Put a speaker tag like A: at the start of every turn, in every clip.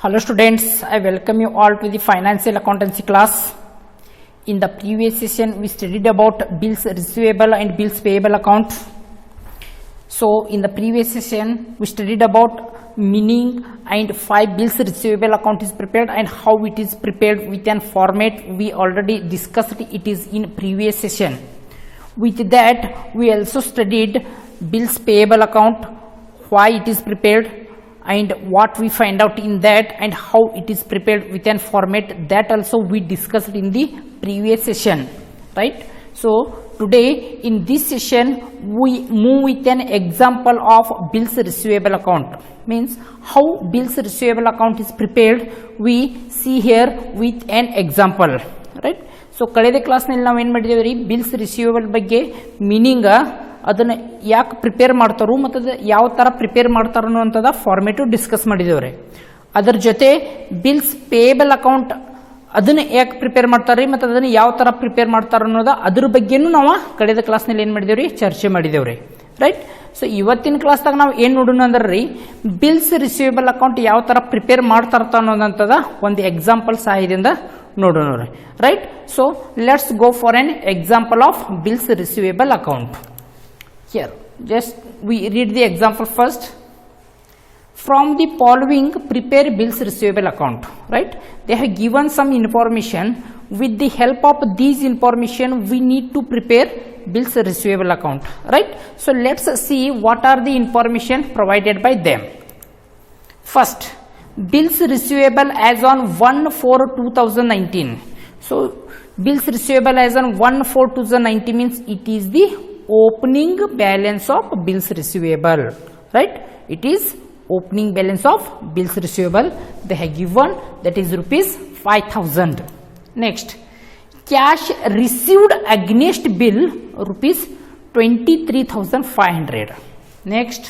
A: Hello students, I welcome you all to the financial accountancy class. In the previous session we studied about bills receivable and bills payable account. So in the previous session we studied about meaning and 5 bills receivable account is prepared and how it is prepared with an format. We already discussed it is in previous session. With that we also studied bills payable account, why it is prepared and what we find out in that and how it is prepared with an format. That also we discussed in the previous session, right? So today in this session we move with an example of bills receivable account. Means how bills receivable account is prepared we see here with an example, right? So ಕಳೆದ class ನಲ್ಲಿ ನಾವು ಏನು ಮಾಡಿದೇವ್ರಿ, bills receivable ಬಗ್ಗೆ meaning ಅದನ್ನ ಯಾಕೆ prepare ಮಾಡ್ತಾರೋ ಮತ್ತು ಅದು ಯಾವ ತರ ಪ್ರಿಪೇರ್ ಮಾಡ್ತಾರೋ ಅನ್ನೋಂಥದ್ದು ಫಾರ್ಮೇಟು ಡಿಸ್ಕಸ್ ಮಾಡಿದೇವ್ರಿ. ಅದರ ಜೊತೆ ಬಿಲ್ಸ್ ಪೇಯಬಲ್ ಅಕೌಂಟ್ ಅದನ್ನ ಯಾಕೆ ಪ್ರಿಪೇರ್ ಮಾಡ್ತಾರ್ರಿ ಮತ್ತು ಅದನ್ನ ಯಾವ ತರ ಪ್ರಿಪೇರ್ ಮಾಡ್ತಾರ ಅನ್ನೋದು ಅದ್ರ ಬಗ್ಗೆನೂ ನಾವು ಕಳೆದ ಕ್ಲಾಸ್ ನಲ್ಲಿ ಏನು ಮಾಡಿದೇವ್ರಿ, ಚರ್ಚೆ ಮಾಡಿದೇವ್ರಿ, ರೈಟ್? ಸೊ ಇವತ್ತಿನ ಕ್ಲಾಸ್ದಾಗ ನಾವು ಏನು ನೋಡೋಣ ಅಂದ್ರೆ ಬಿಲ್ಸ್ ರಿಸೀವಬಲ್ ಅಕೌಂಟ್ ಯಾವ ತರ ಪ್ರಿಪೇರ್ ಮಾಡ್ತಾರತ ಅನ್ನೋದಂತದ ಒಂದು ಎಕ್ಸಾಂಪಲ್ ಸಹಾಯದಿಂದ ನೋಡೋಣ, right? So let's go for an example of bills receivable account. Here just we read the example first. From the following prepare bills receivable account, right? They have given some information. With the help of these information we need to prepare bills receivable account, right? So let's see what are the information provided by them. First, bills receivable as on 1/4/2019. So bills receivable as on 1/4/2019 means it is the opening balance of bills receivable, right? It is opening balance of bills receivable. They have given that is rupees 5,000. Next, cash received against bill rupees 23,500. Next,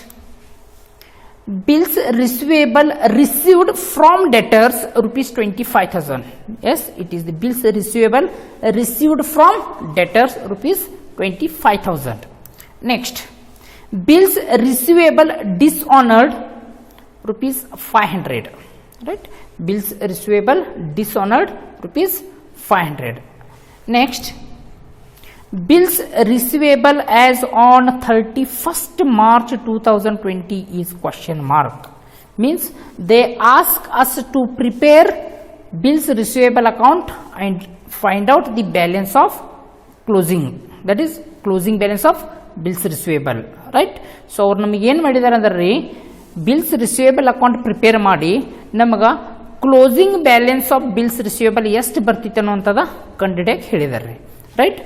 A: bills receivable received from debtors rupees 25,000. Yes, it is the bills receivable received from debtors rupees 25,000. Next, bills receivable dishonored rupees 500, right? Bills receivable dishonored rupees 500. Next, bills receivable as on 31st March 2020 is question mark. Means they ask us to prepare bills receivable account and find out the balance of closing, that is closing balance of bills receivable, right? So ಅವರು ನಮಗೆ ಏನು ಮಾಡಿದ್ದಾರೆ ಅಂದ್ರೆ bills receivable account prepare ಮಾಡಿ ನಮಗೆ closing balance of bills receivable ಎಷ್ಟು ಬರ್ತಿತ್ತು ಅನ್ನೋಂಥದ್ದು ಕಂಡುಹಿಡಿಯಕ್ಕೆ ಹೇಳಿದ್ದಾರೆ, right?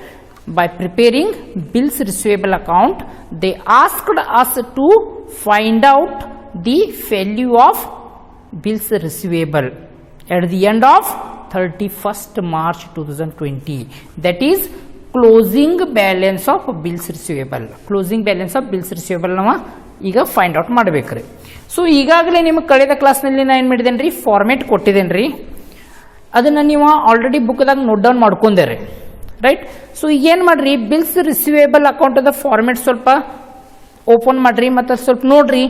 A: By preparing bills receivable account they asked us to find out the value of bills receivable at the end of 31st March 2020. That is closing balance of bills receivable. Closing balance of bills receivable ನಾವು ಈಗ find out ಮಾಡಬೇಕ್ರಿ. So ಈಗಾಗಲೇ ನಿಮಗೆ ಕಳೆದ ಕ್ಲಾಸ್ನಲ್ಲಿ ನಾನು ಏನು ಮಾಡಿದ್ದೇನೆ ರೀ, ಫಾರ್ಮೇಟ್ ಕೊಟ್ಟಿದ್ದೇನೆ ರೀ, ಅದನ್ನು ನೀವು ಆಲ್ರೆಡಿ ಬುಕ್ದಾಗ ನೋಟ್ ಡೌನ್ ಮಾಡ್ಕೊಂಡೇರಿ, ರೈಟ್? ಸೊ ಈಗೇನು ಮಾಡ್ರಿ, ಬಿಲ್ಸ್ ರಿಸೀವೇಬಲ್ ಅಕೌಂಟದ ಫಾರ್ಮೇಟ್ ಸ್ವಲ್ಪ ಓಪನ್ ಮಾಡ್ರಿ ಮತ್ತು ಸ್ವಲ್ಪ ನೋಡ್ರಿ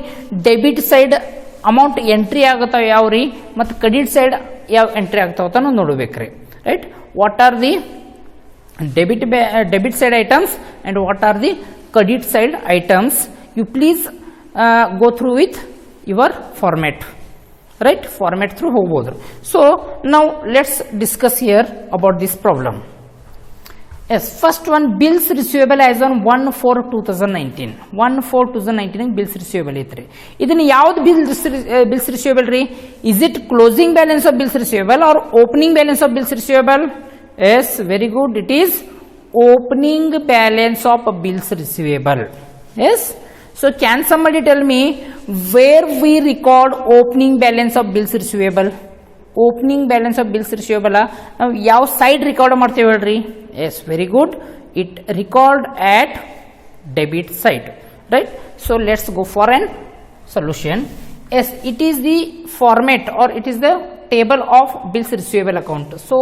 A: ಡೆಬಿಟ್ ಸೈಡ್ ಅಮೌಂಟ್ ಎಂಟ್ರಿ ಆಗತ್ತಾವ ಯಾವ್ರಿ ಮತ್ತು ಕ್ರೆಡಿಟ್ ಸೈಡ್ ಯಾವ ಎಂಟ್ರಿ ಆಗ್ತಾವ ನಾವು ನೋಡಬೇಕ್ರಿ, right? What are the debit side items and what are the credit side items? You please go through with your format, right? Format through ಹೋಗಬಹುದು. So now let's discuss here about this problem. Yes, first one, bills receivable as on 1/4/2019. 1/4/2019 bills receivable ಐತ್ರಿ. ಇದನ್ನ ಯಾವ್ದು bills receivable ರೀ? Is it closing balance of bills receivable or opening balance of bills receivable? Yes, very good. It is opening balance of bills receivable. Yes. So can somebody tell me where we record opening balance of bills receivable? Opening balance of bills receivable ನಾವು ಯಾವ side record ಮಾಡ್ತೇವೆ ಹೇಳ್ರಿ? Yes, very good. It record at debit side, right? So let's go for an solution. Yes, it is the format or it is the table of bills receivable account. So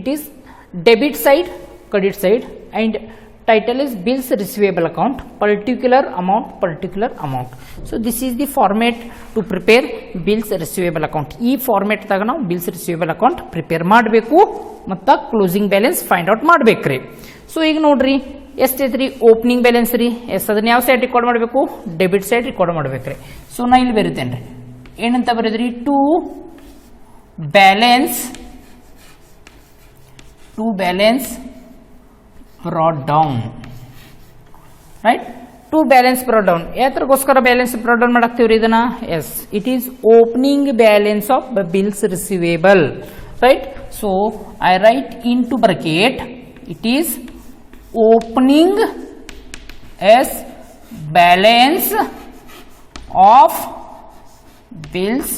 A: it is debit side, credit side and title is bills receivable account, particular amount. So this is the format to prepare bills receivable account. ಈ format ದಾಗ ನಾವು bills receivable account prepare ಮಾಡಬೇಕು ಮತ್ತು closing balance find out ಮಾಡಬೇಕ್ರಿ. So ಈಗ ನೋಡ್ರಿ ಎಷ್ಟೈತ್ರಿ opening balance ರೀ. ಅದನ್ನ ಯಾವ ಸೈಡ್ ರೆಕಾರ್ಡ್ ಮಾಡಬೇಕು, ಡೆಬಿಟ್ ಸೈಡ್ ರೆಕಾರ್ಡ್ ಮಾಡಬೇಕ್ರಿ. ಸೊ ನಾ ಇಲ್ಲಿ ಬರೀತೇನೆ ರೀ, ಏನಂತ ಬರೀದ್ರಿ, to balance brought down, right? To balance brought down. ಯಾತ್ರಗೋಸ್ಕರ ಬ್ಯಾಲೆನ್ಸ್ brought down ಮಾಡಾಕ್ತಿವ್ರಿ ಇದನ್ನ? Yes, it is opening balance of bills receivable, right? So I write in to bracket, it is opening as balance of bills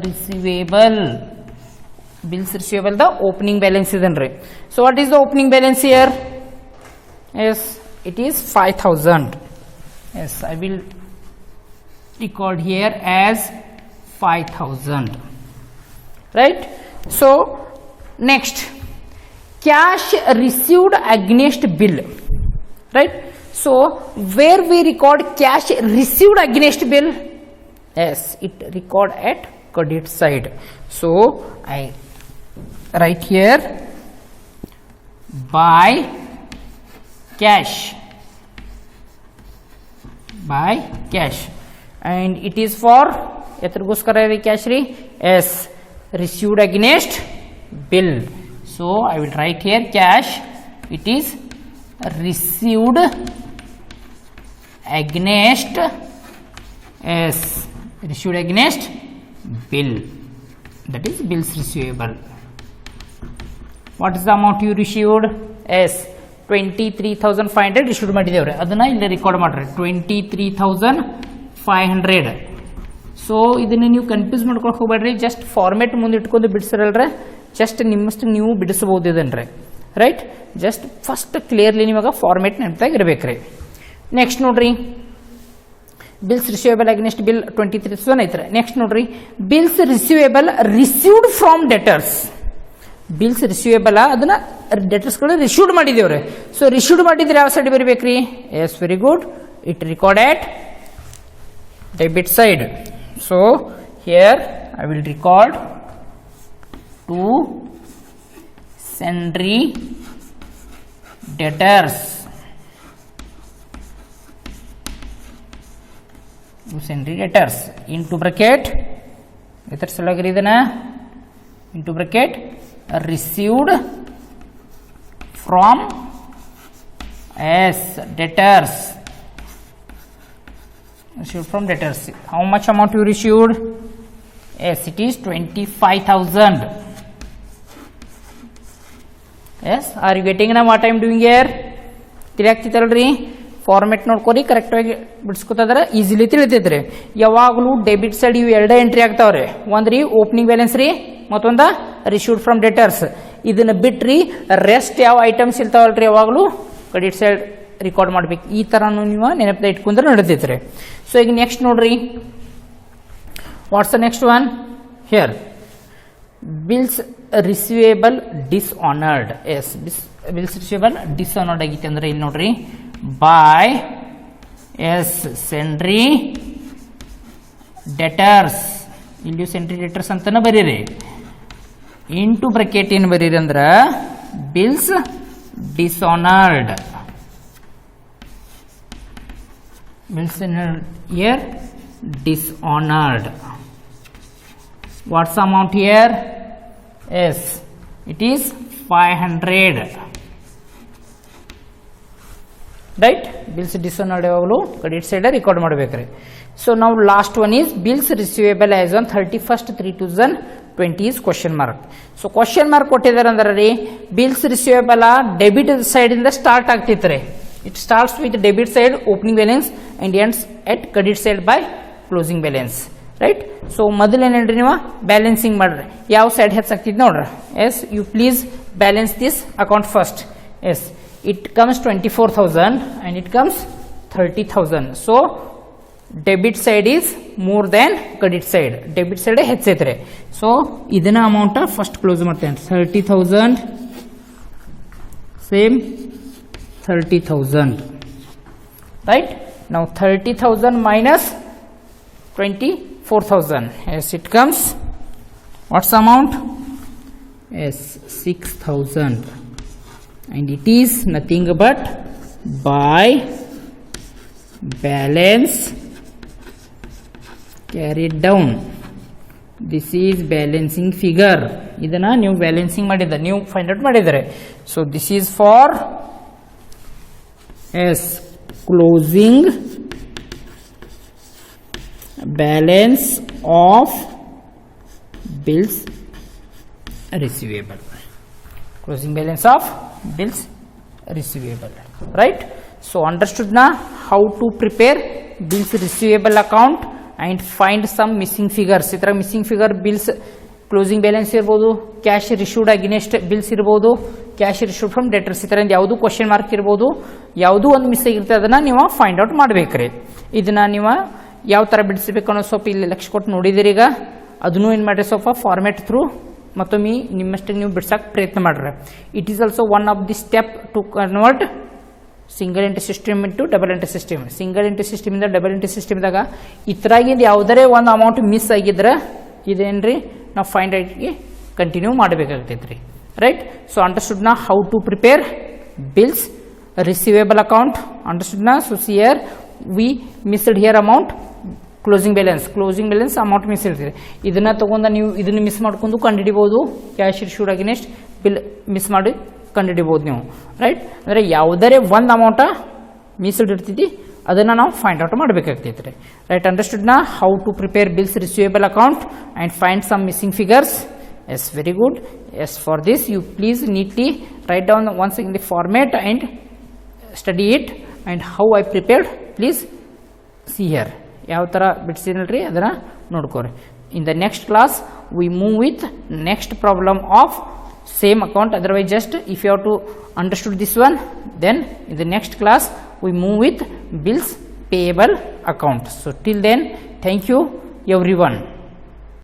A: receivable. Bills receivable the opening balance ಇದನ್ರಿ. So what is the opening balance here? Yes, it is 5,000. Yes, I will record here as 5,000, right? So next, cash received against bill, right? So where we record cash received against bill? Yes, it record at credit side. So I write here by cash, and it is for yatragoskara cash re, yes, received against bill. So I will write here cash, it is received against, yes, received against bill, that is bills receivable. What is the amount you received? Yes, 23,500 issued ಮಾಡಿದೇವ್ರಿ, ಅದನ್ನ ಇಲ್ಲಿ record ಮಾಡ್ರಿ, 23,500. So ಇದನ್ನ ನೀವು confuse ಮಾಡ್ಕೊಳಕ್ ಹೋಗ್ಬೇಡ್ರಿ, just format ಮುಂದೆ ಇಟ್ಕೊಂಡು ಬಿಡಿಸಿರಲ್ರ, just ನಿಮ್ಮಷ್ಟು ನೀವು ಬಿಡಿಸಬಹುದು ಇದನ್ರಿ, ರೈಟ್? ಜಸ್ಟ್ ಫಸ್ಟ್ ಕ್ಲಿಯರ್ಲಿ ನಿಮಗೆ ಫಾರ್ಮೆಟ್ ನೆನಪಾಗಿ ಇರಬೇಕ್ರಿ. ನೆಕ್ಸ್ಟ್ ನೋಡ್ರಿ, ಬಿಲ್ಸ್ ರಿಸೀವೇಬಲ್ ಅಗೇನ್ಸ್ಟ್ ಬಿಲ್ 23,000 ಐತ್ರಿ. ನೆಕ್ಸ್ಟ್ ನೋಡ್ರಿ, bills receivable received from debtors. Bills receivable ಅದನ್ನ ಡೆಟರ್ಸ್ಗಳು ರಿಸೀವ್ಡ್ ಮಾಡಿದೇವ್ರಿ. ಸೊ ರಿಸೀವ್ಡ್ ಮಾಡಿದ್ರೆ ಯಾವ ಸೈಡ್ ಬರಬೇಕ್ರಿ? Yes, very good, it record at debit side. So here I will record to sundry debtors, into bracket ಇದರ ಸಲುವಾಗಿ ಇದನ್ನ into bracket received from as debtors. Received from debtors. How much amount you received? Yes, it is 25,000. Yes, are you getting now what I am doing here? ತಿಳಿಯಾಗ್ತಿತ್ತಲ್ರಿ? Format ನೋಡ್ಕೊರಿ, correct ಆಗಿ ಬಿಡಿಸ್ಕೊತಿದ್ರೆ easily ತಿಳಿತೈತ್ರಿ. ಯಾವಾಗಲೂ debit side ಇವು ಎರಡೇ entry ಆಗ್ತಾವ್ರಿ, ಒಂದ್ರಿ ಓಪನಿಂಗ್ ಬ್ಯಾಲೆನ್ಸ್ ರೀ, ಮತ್ತೊಂದ ರಿಸೀವ್ಡ್ ಫ್ರಮ್ ಡೆಟರ್ಸ್. ಇದನ್ನ ಬಿಟ್ರಿ ರೆಸ್ಟ್ ಯಾವ ಐಟಮ್ಸ್ ಇರ್ತಾವಲ್ರಿ ಯಾವಾಗಲೂ ಕ್ರೆಡಿಟ್ ಸೈಡ್ ರೆಕಾರ್ಡ್ ಮಾಡ್ಬೇಕು. ಈ ತರನು ನೀವು ನೆನಪದ ಇಟ್ಕೊಂಡ್ರೆ ನಡೀತೈತ್ರಿ. ಸೊ ಈಗ ನೆಕ್ಸ್ಟ್ ನೋಡ್ರಿ, what's the next one here? Bills receivable dishonoured. Yes, bills receivable dishonoured ಆಗೈತಿ ಅಂದ್ರೆ ಇಲ್ಲಿ ನೋಡ್ರಿ, ಬೈ ಎಸ್ ಸೆಂಡ್ರಿ ಡೆಟರ್ಸ್, ಇಲ್ಲಿ ಸೆಂಡ್ರಿ ಡೆಟರ್ಸ್ ಅಂತಾನೆ ಬರೀರಿ. ಇಂಟು ಬ್ರಾಕೆಟ್ ಏನು ಬರೀರಿ ಅಂದ್ರ bills dishonoured. Bills here dishonoured. What's the amount here? Yes, it is 500. Right? Bills dishonored ಯಾವಾಗಲೂ ಕ್ರೆಡಿಟ್ ಸೈಡ್ ರೆಕಾರ್ಡ್ ಮಾಡಬೇಕ್ರಿ. ಸೊ ನಾವು last one is bills receivable as on 31/3/2020 is question mark. ಸೊ ಕ್ವಶನ್ ಮಾರ್ಕ್ ಕೊಟ್ಟಿದ್ದಾರೆ ಅಂದ್ರೆ ರೀ, ಬಿಲ್ಸ್ ರಿಸೀವೇಬಲ್ ಡೆಬಿಟ್ ಸೈಡ್ ಇಂದ ಸ್ಟಾರ್ಟ್ ಆಗ್ತಿತ್ರಿ. It starts with debit side opening balance and ends at credit side by closing balance, right? So ಮೊದಲು ಏನೇನ್ರಿ ನೀವು ಬ್ಯಾಲೆನ್ಸಿಂಗ್ ಮಾಡ್ರಿ, ಯಾವ ಸೈಡ್ ಹೆಚ್ಚಾಗ್ತಿದ್ ನೋಡ್ರಿ. Yes, you please balance this account first. Yes, it comes 24,000 and it comes 30,000. So debit side is more than credit side, debit side ಹೆಚ್ಚೈತ್ರಿ. So ಇದನ್ನ amount first close ಮಾಡ್ತೇನೆ, 30,000 same 30,000. Right? Now 30,000 minus 24,000. Yes, it comes. What's the amount? Yes, 6,000. And it is nothing but by balance carried down. This is balancing figure. ಇದನ್ನ ನೀವು balancing ಮಾಡಿದ್ದಾರೆ, ನೀವು find out ಮಾಡಿದ್ದಾರೆ. So this is for as closing balance of bills receivable. Closing balance of bills receivable. Right? So understood na how to prepare bills receivable account and find some missing figures. Itra missing figure bills closing balance irbodu, cash issued against bills irbodu, cash issued from debtors. Itra yaudu question mark irbodu, yaudu ಒಂದು miss ಆಗಿರುತ್ತೆ, ಅದನ್ನ ನೀವು find out ಮಾಡಬೇಕ್ರಿ. ಇದನ್ನ ನೀವು ಯಾವ ತರ ಬಿಡಿಸಬೇಕು ಅನ್ನೋ ಸ್ವಲ್ಪ ಇಲ್ಲಿ ಲಕ್ಷ ಕೊಟ್ಟು ನೋಡಿದಿರಿ. ಈಗ ಅದನ್ನು ಏನು ಮಾಡಿ ಸ್ವಲ್ಪ ಫಾರ್ಮ್ಯಾಟ್ ಥ್ರೂ ಮತ್ತೊಮ್ಮೆ ನಿಮ್ಮಷ್ಟಕ್ಕೆ ನೀವು ಬಿಡ್ಸಕ್ಕೆ ಪ್ರಯತ್ನ ಮಾಡ್ರೆ. It is also one of the step to convert single entry system into double entry system. Single entry system ಇಂದ ಡಬಲ್ ಎಂಟ್ರಿ ಸಿಸ್ಟಮ್ದಾಗ ಇತರಾಗಿದ್ದು ಯಾವುದರೇ ಒಂದು ಅಮೌಂಟ್ ಮಿಸ್ ಆಗಿದ್ರೆ ಇದೇನ್ರಿ ನಾವು ಫೈಂಡ್ ಔಟ್ಗೆ ಕಂಟಿನ್ಯೂ ಮಾಡಬೇಕಾಗ್ತೈತ್ರಿ. ರೈಟ್? ಸೊ ಅಂಡರ್ಸ್ಟುಡ್ ನಾ how to prepare bills receivable account. Understood ನಾ? So here we missed here amount closing balance amount miss ಇರ್ತದೆ. ಇದನ್ನ ತಗೊಂಡ ನೀವು ಇದನ್ನ ಮಿಸ್ ಮಾಡ್ಕೊಂಡು ಕಂಡುಹಿಡಿಬಹುದು. Cash issued against bill miss ಮಾಡಿ ಕಂಡುಹಿಡಿಬಹುದು ನೀವು. ರೈಟ್? ಅಂದರೆ ಯಾವುದರೇ ಒಂದು ಅಮೌಂಟ ಮೀಸಲ್ ಇರ್ತೈತಿ ಅದನ್ನು ನಾವು ಫೈಂಡ್ ಔಟ್ ಮಾಡಬೇಕಾಗ್ತೈತೆ. ರೈಟ್? ಅಂಡರ್ಸ್ಟುಡ್ ನಾ how to prepare bills receivable account and find some missing figures. Yes, very good. Yes, for this you please neatly write down once in the format and study it and how I prepared please see here. ಯಾವ ಥರ ಬಿಡಿಸಿನಲ್ರಿ ಅದನ್ನು ನೋಡ್ಕೋರಿ. In the next class we move with next problem of same account. Otherwise just if you have to understood this one, then in the next class we move with bills payable account. So till then, thank you every one.